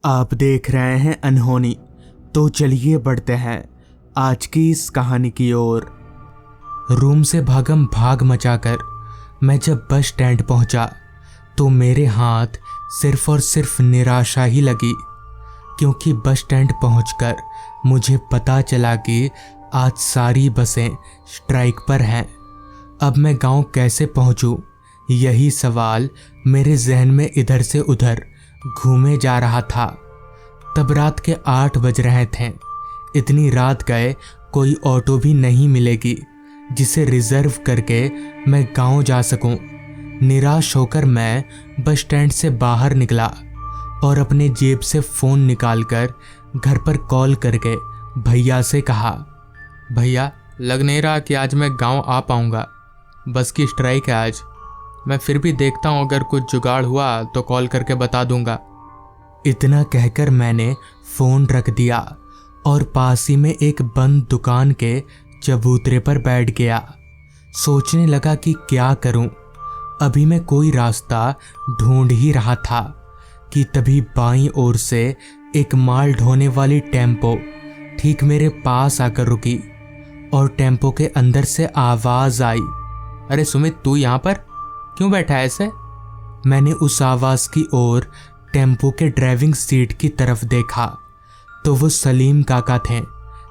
आप देख रहे हैं अनहोनी। तो चलिए बढ़ते हैं आज की इस कहानी की ओर। रूम से भागम भाग मचाकर मैं जब बस स्टैंड पहुंचा तो मेरे हाथ सिर्फ और सिर्फ निराशा ही लगी, क्योंकि बस स्टैंड पहुंचकर मुझे पता चला कि आज सारी बसें स्ट्राइक पर हैं। अब मैं गांव कैसे पहुंचूं, यही सवाल मेरे जहन में इधर से उधर घूमे जा रहा था। तब रात के 8 बज रहे थे। इतनी रात गए कोई ऑटो भी नहीं मिलेगी जिसे रिजर्व करके मैं गांव जा सकूं। निराश होकर मैं बस स्टैंड से बाहर निकला और अपने जेब से फ़ोन निकालकर घर पर कॉल करके भैया से कहा, भैया लग नहीं रहा कि आज मैं गांव आ पाऊंगा। बस की स्ट्राइक है आज। मैं फिर भी देखता हूं, अगर कुछ जुगाड़ हुआ तो कॉल करके बता दूंगा। इतना कहकर मैंने फ़ोन रख दिया और पास ही में एक बंद दुकान के चबूतरे पर बैठ गया। सोचने लगा कि क्या करूं। अभी मैं कोई रास्ता ढूंढ ही रहा था कि तभी बाईं ओर से एक माल ढोने वाली टेम्पो ठीक मेरे पास आकर रुकी और टेम्पो के अंदर से आवाज़ आई, अरे सुमित, तू यहाँ पर क्यों बैठा है ऐसे? मैंने उस आवाज़ की ओर टेम्पो के ड्राइविंग सीट की तरफ देखा तो वो सलीम काका थे।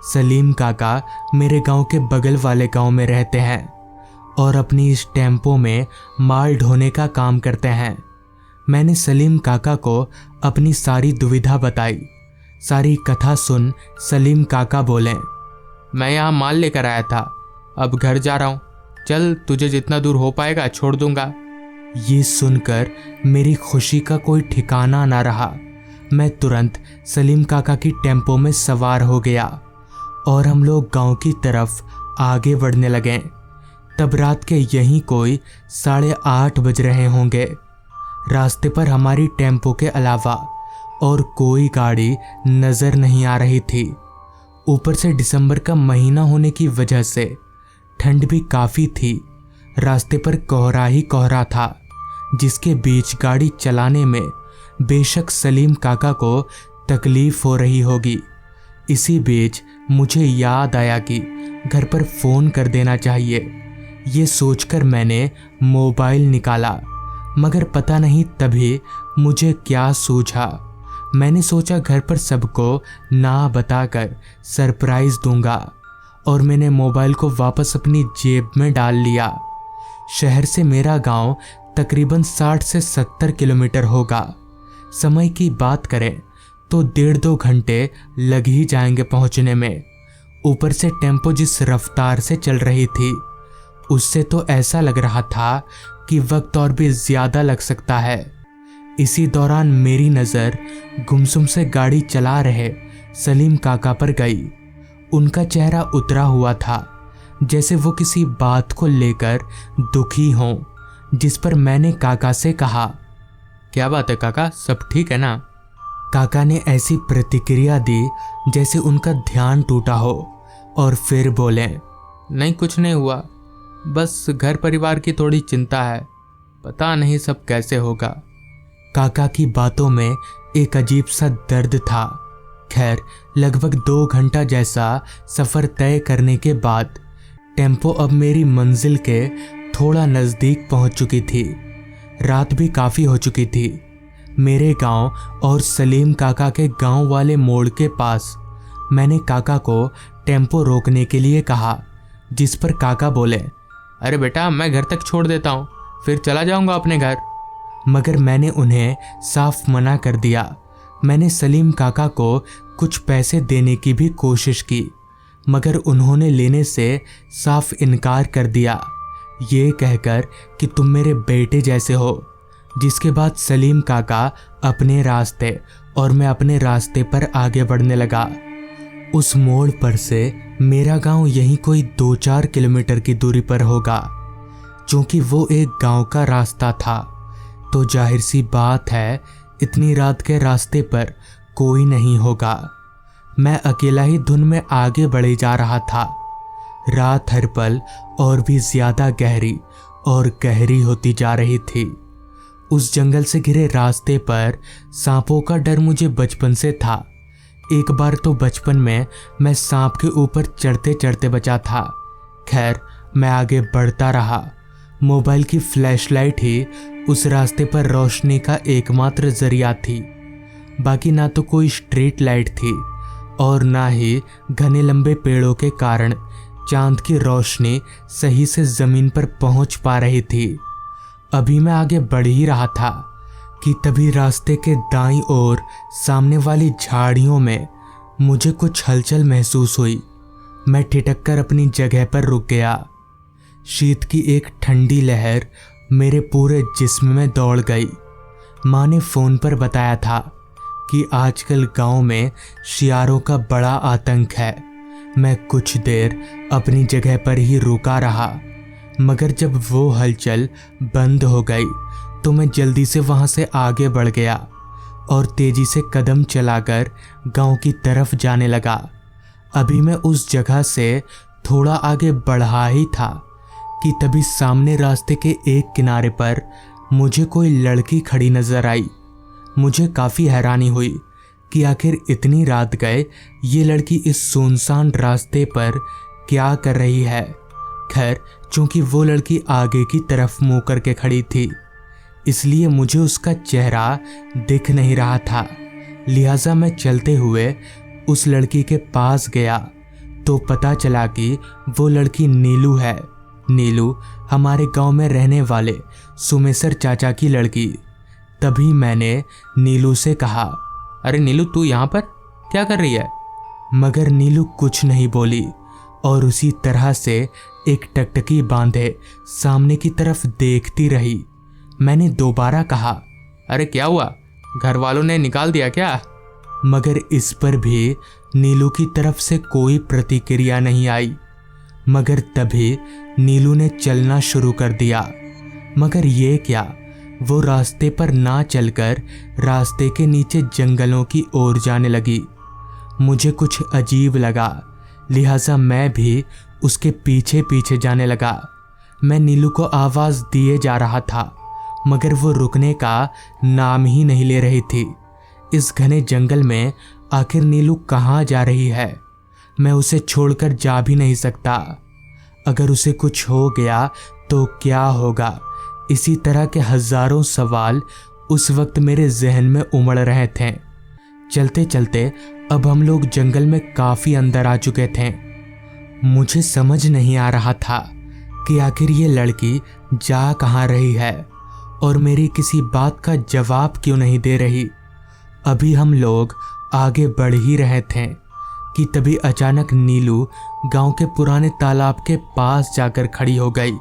सलीम काका मेरे गांव के बगल वाले गांव में रहते हैं और अपनी इस टेम्पो में माल ढोने का काम करते हैं। मैंने सलीम काका को अपनी सारी दुविधा बताई। सारी कथा सुन सलीम काका बोले, मैं यहाँ माल लेकर आया था, अब घर जा रहा हूँ। चल, तुझे जितना दूर हो पाएगा छोड़ दूंगा। ये सुनकर मेरी खुशी का कोई ठिकाना ना रहा। मैं तुरंत सलीम काका की टेम्पो में सवार हो गया और हम लोग गांव की तरफ आगे बढ़ने लगे। तब रात के यहीं कोई 8:30 बज रहे होंगे। रास्ते पर हमारी टेम्पो के अलावा और कोई गाड़ी नज़र नहीं आ रही थी। ऊपर से दिसंबर का महीना होने की वजह से ठंड भी काफ़ी थी। रास्ते पर कोहरा ही कोहरा था, जिसके बीच गाड़ी चलाने में बेशक सलीम काका को तकलीफ हो रही होगी। इसी बीच मुझे याद आया कि घर पर फ़ोन कर देना चाहिए। ये सोचकर मैंने मोबाइल निकाला, मगर पता नहीं तभी मुझे क्या सूझा। मैंने सोचा घर पर सबको ना बताकर सरप्राइज़ दूंगा और मैंने मोबाइल को वापस अपनी जेब में डाल लिया। शहर से मेरा गांव तकरीबन 60 से 70 किलोमीटर होगा। समय की बात करें तो 1.5-2 घंटे लग ही जाएंगे पहुंचने में। ऊपर से टेम्पो जिस रफ्तार से चल रही थी, उससे तो ऐसा लग रहा था कि वक्त और भी ज़्यादा लग सकता है। इसी दौरान मेरी नज़र गुमसुम से गाड़ी चला रहे सलीम काका पर गई। उनका चेहरा उतरा हुआ था, जैसे वो किसी बात को लेकर दुखी हों, जिस पर मैंने काका से कहा, क्या बात है काका, सब ठीक है ना? काका ने ऐसी प्रतिक्रिया दी जैसे उनका ध्यान टूटा हो और फिर बोले, नहीं कुछ नहीं हुआ, बस घर परिवार की थोड़ी चिंता है, पता नहीं सब कैसे होगा। काका की बातों में एक अजीब सा दर्द था। खैर, लगभग 2 घंटा जैसा सफ़र तय करने के बाद टेम्पो अब मेरी मंजिल के थोड़ा नज़दीक पहुंच चुकी थी। रात भी काफ़ी हो चुकी थी। मेरे गांव और सलीम काका के गांव वाले मोड़ के पास मैंने काका को टेम्पो रोकने के लिए कहा, जिस पर काका बोले, अरे बेटा, मैं घर तक छोड़ देता हूँ, फिर चला जाऊँगा अपने घर। मगर मैंने उन्हें साफ मना कर दिया। मैंने सलीम काका को कुछ पैसे देने की भी कोशिश की, मगर उन्होंने लेने से साफ इनकार कर दिया, ये कहकर कि तुम मेरे बेटे जैसे हो। जिसके बाद सलीम काका अपने रास्ते और मैं अपने रास्ते पर आगे बढ़ने लगा। उस मोड़ पर से मेरा गांव यहीं कोई 2-4 किलोमीटर की दूरी पर होगा। चूँकि वो एक गांव का रास्ता था तो जाहिर सी बात है इतनी रात के रास्ते पर कोई नहीं होगा। मैं अकेला ही धुन में आगे बढ़े जा रहा था। रात हर पल और भी ज़्यादा गहरी और गहरी होती जा रही थी। उस जंगल से घिरे रास्ते पर सांपों का डर मुझे बचपन से था। एक बार तो बचपन में मैं सांप के ऊपर चढ़ते चढ़ते बचा था। खैर, मैं आगे बढ़ता रहा। मोबाइल की फ्लैशलाइट ही उस रास्ते पर रोशनी का एकमात्र जरिया थी। बाकी ना तो कोई स्ट्रीट लाइट थी और ना ही घने लंबे पेड़ों के कारण चांद की रोशनी सही से जमीन पर पहुंच पा रही थी। अभी मैं आगे बढ़ ही रहा था कि तभी रास्ते के दाईं ओर सामने वाली झाड़ियों में मुझे कुछ हलचल महसूस हुई। मैं ठिठक कर अपनी जगह पर रुक गया। शीत की एक ठंडी लहर मेरे पूरे जिस्म में दौड़ गई। माँ ने फ़ोन पर बताया था कि आजकल गांव में शियारों का बड़ा आतंक है। मैं कुछ देर अपनी जगह पर ही रुका रहा, मगर जब वो हलचल बंद हो गई तो मैं जल्दी से वहां से आगे बढ़ गया और तेजी से कदम चलाकर गांव की तरफ जाने लगा। अभी मैं उस जगह से थोड़ा आगे बढ़ा ही था कि तभी सामने रास्ते के एक किनारे पर मुझे कोई लड़की खड़ी नजर आई। मुझे काफ़ी हैरानी हुई कि आखिर इतनी रात गए ये लड़की इस सुनसान रास्ते पर क्या कर रही है। खैर, चूंकि वो लड़की आगे की तरफ मुंह करके खड़ी थी, इसलिए मुझे उसका चेहरा दिख नहीं रहा था। लिहाजा मैं चलते हुए उस लड़की के पास गया तो पता चला कि वो लड़की नीलू है। नीलू हमारे गांव में रहने वाले सुमेसर चाचा की लड़की। तभी मैंने नीलू से कहा, अरे नीलू, तू यहाँ पर क्या कर रही है? मगर नीलू कुछ नहीं बोली और उसी तरह से एक टकटकी बांधे सामने की तरफ देखती रही। मैंने दोबारा कहा, अरे क्या हुआ, घर वालों ने निकाल दिया क्या? मगर इस पर भी नीलू की तरफ से कोई प्रतिक्रिया नहीं आई। मगर तभी नीलू ने चलना शुरू कर दिया। मगर ये क्या, वो रास्ते पर ना चलकर रास्ते के नीचे जंगलों की ओर जाने लगी। मुझे कुछ अजीब लगा, लिहाजा मैं भी उसके पीछे पीछे जाने लगा। मैं नीलू को आवाज़ दिए जा रहा था, मगर वो रुकने का नाम ही नहीं ले रही थी। इस घने जंगल में आखिर नीलू कहाँ जा रही है? मैं उसे छोड़कर जा भी नहीं सकता। अगर उसे कुछ हो गया तो क्या होगा? इसी तरह के हजारों सवाल उस वक्त मेरे जहन में उमड़ रहे थे। चलते चलते अब हम लोग जंगल में काफ़ी अंदर आ चुके थे। मुझे समझ नहीं आ रहा था कि आखिर ये लड़की जा कहाँ रही है और मेरी किसी बात का जवाब क्यों नहीं दे रही। अभी हम लोग आगे बढ़ ही रहे थे कि तभी अचानक नीलू गांव के पुराने तालाब के पास जाकर खड़ी हो गई।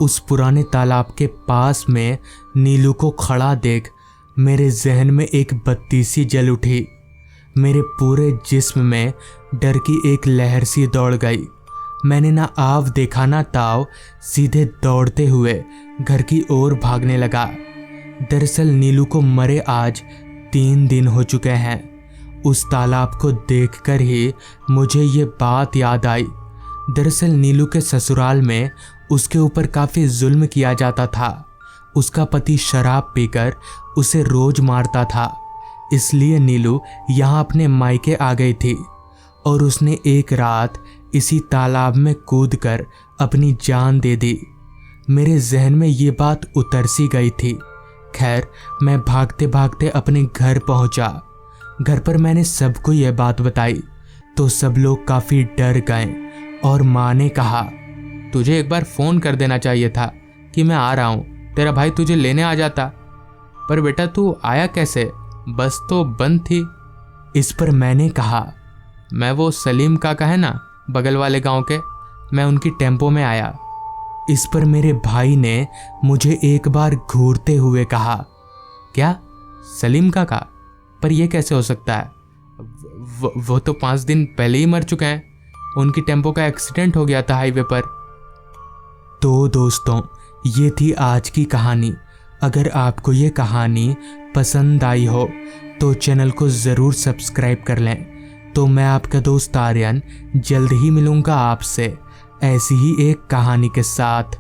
उस पुराने तालाब के पास में नीलू को खड़ा देख मेरे जहन में एक बत्ती सी जल उठी। मेरे पूरे जिस्म में डर की एक लहर सी दौड़ गई। मैंने ना आव देखा ना ताव, सीधे दौड़ते हुए घर की ओर भागने लगा। दरअसल नीलू को मरे आज 3 दिन हो चुके हैं। उस तालाब को देखकर ही मुझे ये बात याद आई। दरअसल नीलू के ससुराल में उसके ऊपर काफ़ी जुल्म किया जाता था। उसका पति शराब पीकर उसे रोज मारता था, इसलिए नीलू यहाँ अपने मायके आ गई थी और उसने एक रात इसी तालाब में कूदकर अपनी जान दे दी। मेरे जहन में ये बात उतर सी गई थी। खैर, मैं भागते भागते अपने घर पहुंचा। घर पर मैंने सबको यह बात बताई तो सब लोग काफ़ी डर गए और माँ ने कहा, तुझे एक बार फ़ोन कर देना चाहिए था कि मैं आ रहा हूँ, तेरा भाई तुझे लेने आ जाता। पर बेटा तू आया कैसे? बस तो बंद थी। इस पर मैंने कहा, मैं वो सलीम काका है ना बगल वाले गांव के, मैं उनकी टेम्पो में आया। इस पर मेरे भाई ने मुझे एक बार घूरते हुए कहा, क्या सलीम काका? पर यह कैसे हो सकता है? वो तो 5 दिन पहले ही मर चुके हैं। उनकी टेम्पो का एक्सीडेंट हो गया था हाईवे पर। तो दोस्तों, ये थी आज की कहानी। अगर आपको ये कहानी पसंद आई हो तो चैनल को ज़रूर सब्सक्राइब कर लें। तो मैं आपका दोस्त आर्यन जल्द ही मिलूँगा आपसे ऐसी ही एक कहानी के साथ।